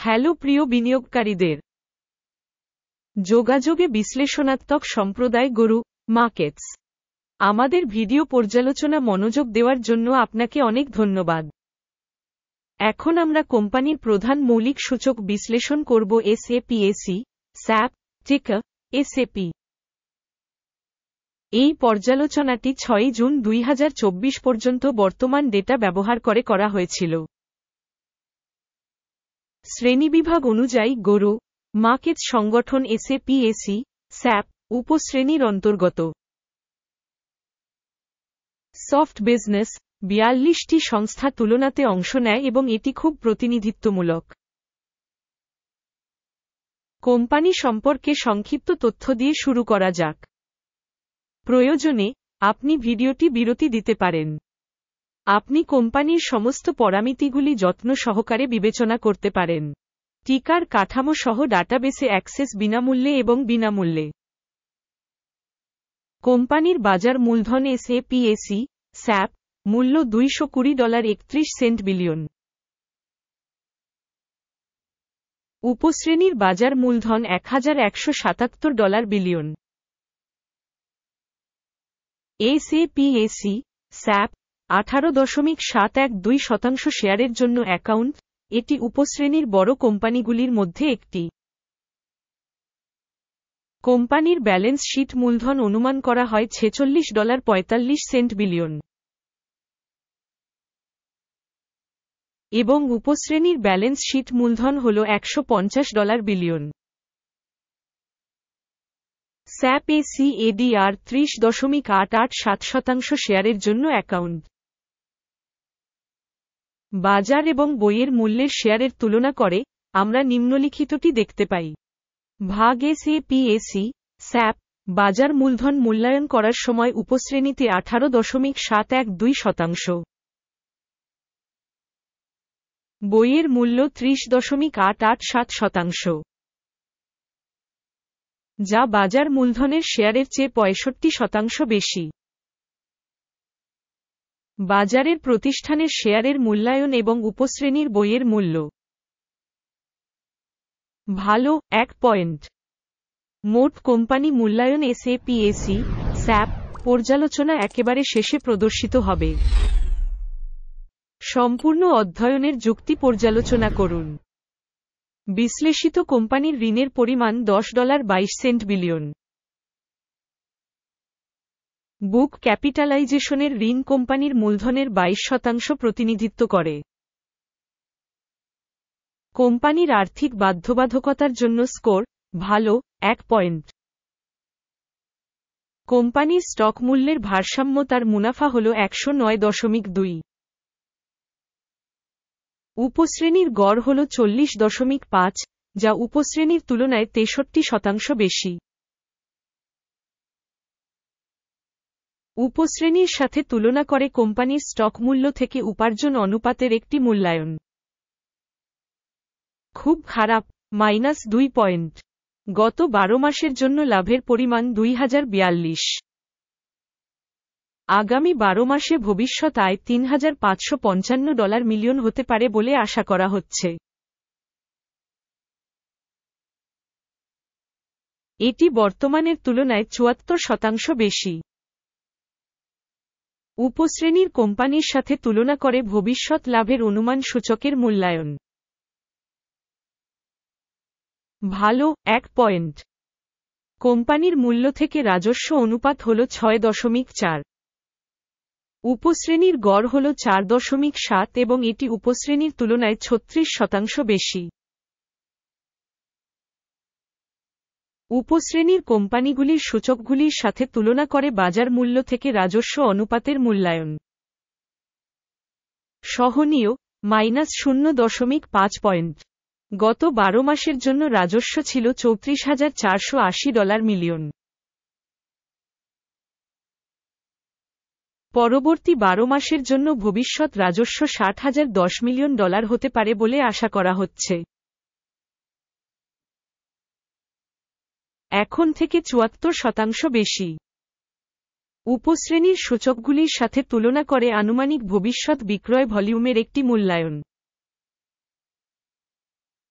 Hello প্রিয় বিনিয়োগকারীদের, যোগাযোগে বিশ্লেষণাত্মক সম্প্রদায় গরু মার্কেটস আমাদের ভিডিও পর্যালোচনা মনোযোগ দেওয়ার জন্য আপনাকে অনেক ধন্যবাদ। এখন আমরা কোম্পানির প্রধান মৌলিক সূচক বিশ্লেষণ করব SAPAC, SAP, টিকার SAP। এই পর্যালোচনাটি 6 জুন 2024 পর্যন্ত বর্তমান ডেটা ব্যবহার করে করা হয়েছিল। শ্রেণীবিভাগ অনুযায়ী গরু মার্কেটস সংগঠন SAPAC, SAP উপশ্রেণীর অন্তর্গত। সফট বিজনেস 42টি সংস্থা তুলনাতে অংশ নেয় এবং এটি খুব প্রতিনিধিত্বমূলক। কোম্পানি সম্পর্কে সংক্ষিপ্ত তথ্য দিয়ে শুরু করা যাক। প্রয়োজনে আপনি ভিডিওটি বিরতি দিতে পারেন। আপনি কোম্পানির সমস্ত পরামিতিগুলি যত্ন সহকারে বিবেচনা করতে পারেন। টিকার কাঠামো সহ ডাটাবেসে অ্যাক্সেস বিনামূল্যে এবং বিনামূল্যে। কোম্পানির বাজার মূলধন SAPAC, SAP মূল্য $220.31 বিলিয়ন। উপশ্রেণীর বাজার মূলধন $1,177 বিলিয়ন। SAPAC, SAP 18.712% শেয়ারের জন্য অ্যাকাউন্ট, এটি উপশ্রেণীর বড় কোম্পানিগুলির মধ্যে একটি। কোম্পানির ব্যালেন্স শীট মূলধন অনুমান করা হয় $46.45 বিলিয়ন এবং উপশ্রেণীর ব্যালেন্স শীট মূলধন হল $150 বিলিয়ন। SAP ACADR 30.887% শেয়ারের জন্য অ্যাকাউন্ট। বাজার এবং বইয়ের মূল্যের শেয়ারের তুলনা করে আমরা নিম্নলিখিতটি দেখতে পাই। ভাগ SAPAC, SAP বাজার মূলধন মূল্যায়ন করার সময় উপশ্রেণীতে 18.712%, বইয়ের মূল্য 30.887%, যা বাজার মূলধনের শেয়ারের চেয়ে 65% বেশি। বাজারের প্রতিষ্ঠানের শেয়ারের মূল্যায়ন এবং উপশ্রেণীর বইয়ের মূল্য। ভালো 1 পয়েন্ট। মোট কোম্পানি মূল্যায়ন SAPAC, SAP পর্যালোচনা একেবারে শেষে প্রদর্শিত হবে। সম্পূর্ণ অধ্যয়নের যুক্তি পর্যালোচনা করুন। বিশ্লেষিত কোম্পানির ঋণের পরিমাণ $10.22 বিলিয়ন। বুক ক্যাপিটালাইজেশনের ঋণ কোম্পানির মূলধনের 22% প্রতিনিধিত্ব করে। কোম্পানির আর্থিক বাধ্যবাধকতার জন্য স্কোর, ভালো 1 পয়েন্ট। কোম্পানির স্টক মূল্যের ভারসাম্য তার মুনাফা হল 109.2। উপশ্রেণীর গড় হল 40.5, যা উপশ্রেণীর তুলনায় 63% বেশি। উপশ্রেণীর সাথে তুলনা করে কোম্পানির স্টক মূল্য থেকে উপার্জন অনুপাতের একটি মূল্যায়ন। খুব খারাপ -2 পয়েন্ট। গত 12 মাসের জন্য লাভের পরিমাণ $2042। আগামী 12 মাসে ভবিষ্যৎ আয় $3,555 মিলিয়ন হতে পারে বলে আশা করা হচ্ছে। এটি বর্তমানের তুলনায় 74% বেশি। উপশ্রেণীর কোম্পানির সাথে তুলনা করে ভবিষ্যৎ লাভের অনুমান সূচকের মূল্যায়ন। ভালো 1 পয়েন্ট। কোম্পানির মূল্য থেকে রাজস্ব অনুপাত হল 6.4। উপশ্রেণীর গড় হল 4.7 এবং এটি উপশ্রেণীর তুলনায় 36% বেশি। উপশ্রেণীর কোম্পানিগুলির সূচকগুলির সাথে তুলনা করে বাজার মূল্য থেকে রাজস্ব অনুপাতের মূল্যায়ন। সহনীয় -0.5 পয়েন্ট। গত 12 মাসের জন্য রাজস্ব ছিল $34,480 মিলিয়ন। পরবর্তী 12 মাসের জন্য ভবিষ্যৎ রাজস্ব $60,010 মিলিয়ন হতে পারে বলে আশা করা হচ্ছে। এখন থেকে 74% বেশি। উপশ্রেণীর সূচকগুলির সাথে তুলনা করে আনুমানিক ভবিষ্যৎ বিক্রয় ভলিউমের একটি মূল্যায়ন।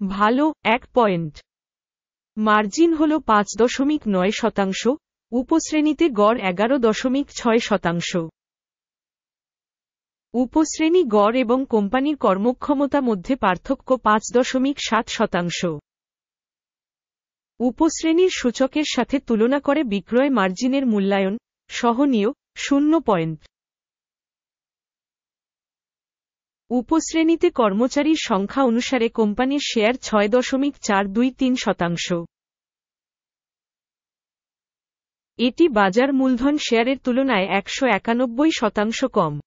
ভালো 1 পয়েন্ট। মার্জিন হল 5.9%, উপশ্রেণীতে গড় 11.6%। উপশ্রেণী গড় এবং কোম্পানির কর্মক্ষমতা মধ্যে পার্থক্য 5.7%। উপশ্রেণীর সূচকের সাথে তুলনা করে বিক্রয় মার্জিনের মূল্যায়ন, সহনীয়, 0 পয়েন্ট। উপশ্রেণীতে কর্মচারীর সংখ্যা অনুসারে কোম্পানির শেয়ার 6.423%। এটি বাজার মূলধন শেয়ারের তুলনায় 191% কম।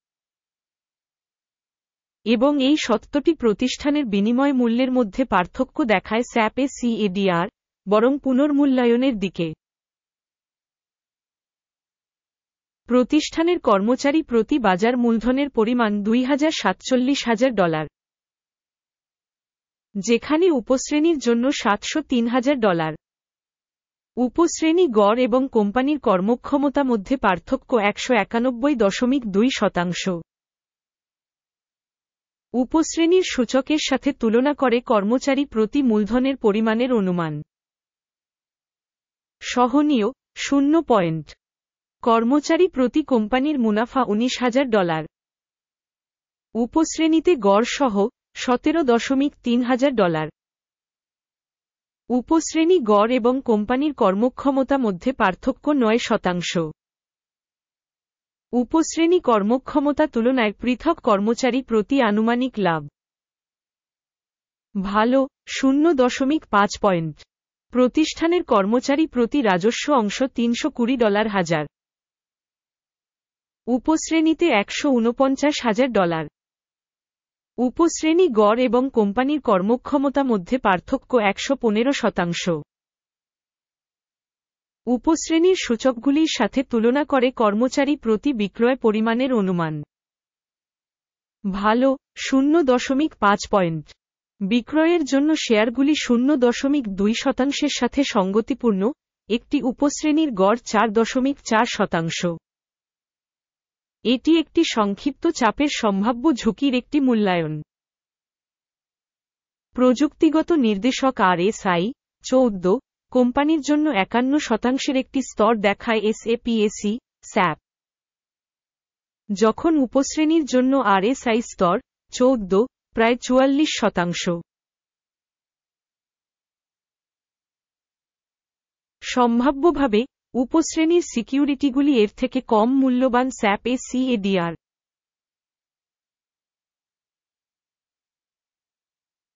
এবং এই সত্যটি প্রতিষ্ঠানের বিনিময় মূল্যের মধ্যে পার্থক্য দেখায় স্যাপ CADR, বরং পুনর্মূল্যায়নের দিকে। প্রতিষ্ঠানের কর্মচারী প্রতি বাজার মূলধনের পরিমাণ $2,47,000, যেখানে উপশ্রেণীর জন্য $703,000। উপশ্রেণী গড় এবং কোম্পানির কর্মক্ষমতা মধ্যে পার্থক্য 191.2%। উপশ্রেণীর সূচকের সাথে তুলনা করে কর্মচারী প্রতি মূলধনের পরিমাণের অনুমান। সহনীয়, 0 পয়েন্ট। কর্মচারী প্রতি কোম্পানির মুনাফা $19,000। উপশ্রেণীতে গড় সহ $17,300। উপশ্রেণী গড় এবং কোম্পানির কর্মক্ষমতা মধ্যে পার্থক্য 9%। উপশ্রেণী কর্মক্ষমতা তুলনায় পৃথক কর্মচারী প্রতি আনুমানিক লাভ। ভালো 0.5 পয়েন্ট। প্রতিষ্ঠানের কর্মচারী প্রতি রাজস্ব অংশ $320,000। উপশ্রেণীতে $149,000। উপশ্রেণী গড় এবং কোম্পানির কর্মক্ষমতা মধ্যে পার্থক্য 115%। উপশ্রেণীর সূচকগুলির সাথে তুলনা করে কর্মচারী প্রতি বিক্রয় পরিমাণের অনুমান। ভালো 0.5 পয়েন্ট। বিক্রয়ের জন্য শেয়ারগুলি 0.2% সাথে সঙ্গতিপূর্ণ, একটি উপশ্রেণীর গড় 4.4%। এটি একটি সংক্ষিপ্ত চাপের সম্ভাব্য ঝুঁকির একটি মূল্যায়ন। প্রযুক্তিগত নির্দেশক RSI 14, কোম্পানির জন্য 51% একটি স্তর দেখায় SAP, যখন উপশ্রেণীর জন্য RSI স্তর 14, প্রায় 44%। সম্ভাব্যভাবে, উপশ্রেণীর সিকিউরিটিগুলি এর থেকে কম মূল্যবান স্যাপ CADR।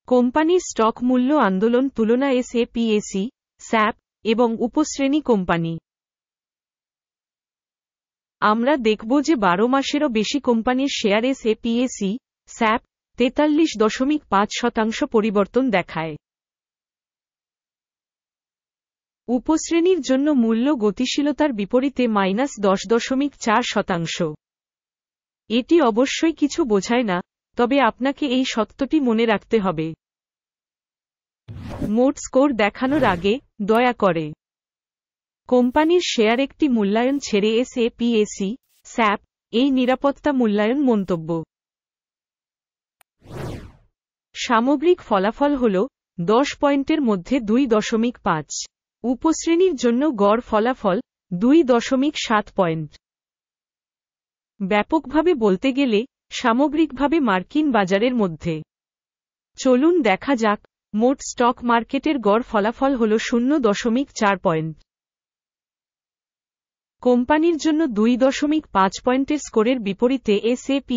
কোম্পানির স্টক মূল্য আন্দোলন তুলনা SAP, এবং উপশ্রেণী কোম্পানি। আমরা দেখব যে 12 মাসেরও বেশি কোম্পানির শেয়ার SAP, 43.5% পরিবর্তন দেখায়। উপশ্রেণীর জন্য মূল্য গতিশীলতার বিপরীতে -10.4%। এটি অবশ্যই কিছু বোঝায় না, তবে আপনাকে এই সত্যটি মনে রাখতে হবে। মোট স্কোর দেখানোর আগে, দয়া করে কোম্পানির শেয়ার একটি মূল্যায়ন ছেড়ে SAP, এই নিরাপত্তা মূল্যায়ন মন্তব্য। সামগ্রিক ফলাফল হল 10 পয়েন্টের মধ্যে 2.5। উপশ্রেণীর জন্য গড় ফলাফল 2.7 পয়েন্ট। ব্যাপকভাবে বলতে গেলে, সামগ্রিকভাবে মার্কিন বাজারের মধ্যে। চলুন দেখা যাক, মোট স্টক মার্কেটের গড় ফলাফল হল 0.4 পয়েন্ট। কোম্পানির জন্য 2.5 পয়েন্টের স্কোরের বিপরীতে SAP,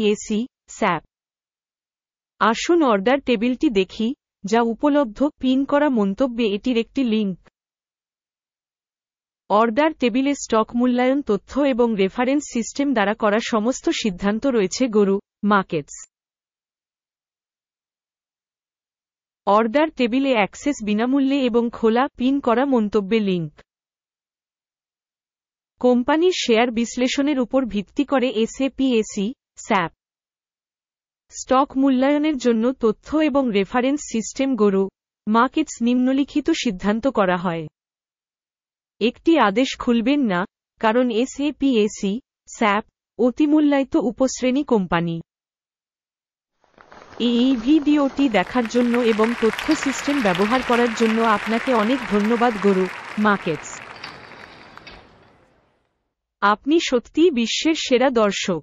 আসুন অর্ডার টেবিলটি দেখি, যা উপলব্ধ পিন করা মন্তব্যে এটির একটি লিঙ্ক। অর্ডার টেবিলে স্টক মূল্যায়ন তথ্য এবং রেফারেন্স সিস্টেম দ্বারা করা সমস্ত সিদ্ধান্ত রয়েছে গরু মার্কেটস। অর্ডার টেবিলে অ্যাক্সেস বিনামূল্যে এবং খোলা পিন করা মন্তব্যে লিঙ্ক। কোম্পানির শেয়ার বিশ্লেষণের উপর ভিত্তি করে SAP, স্টক মূল্যায়নের জন্য তথ্য এবং রেফারেন্স সিস্টেম গরু মার্কেটস নিম্নলিখিত সিদ্ধান্ত করা হয়। একটি আদেশ খুলবেন না, কারণ SAP, অতিমূল্যায়িত উপশ্রেণী কোম্পানি। এই ভিডিওটি দেখার জন্য এবং তথ্য সিস্টেম ব্যবহার করার জন্য আপনাকে অনেক ধন্যবাদ গুরু মার্কেটস। আপনি সত্যিই বিশ্বের সেরা দর্শক।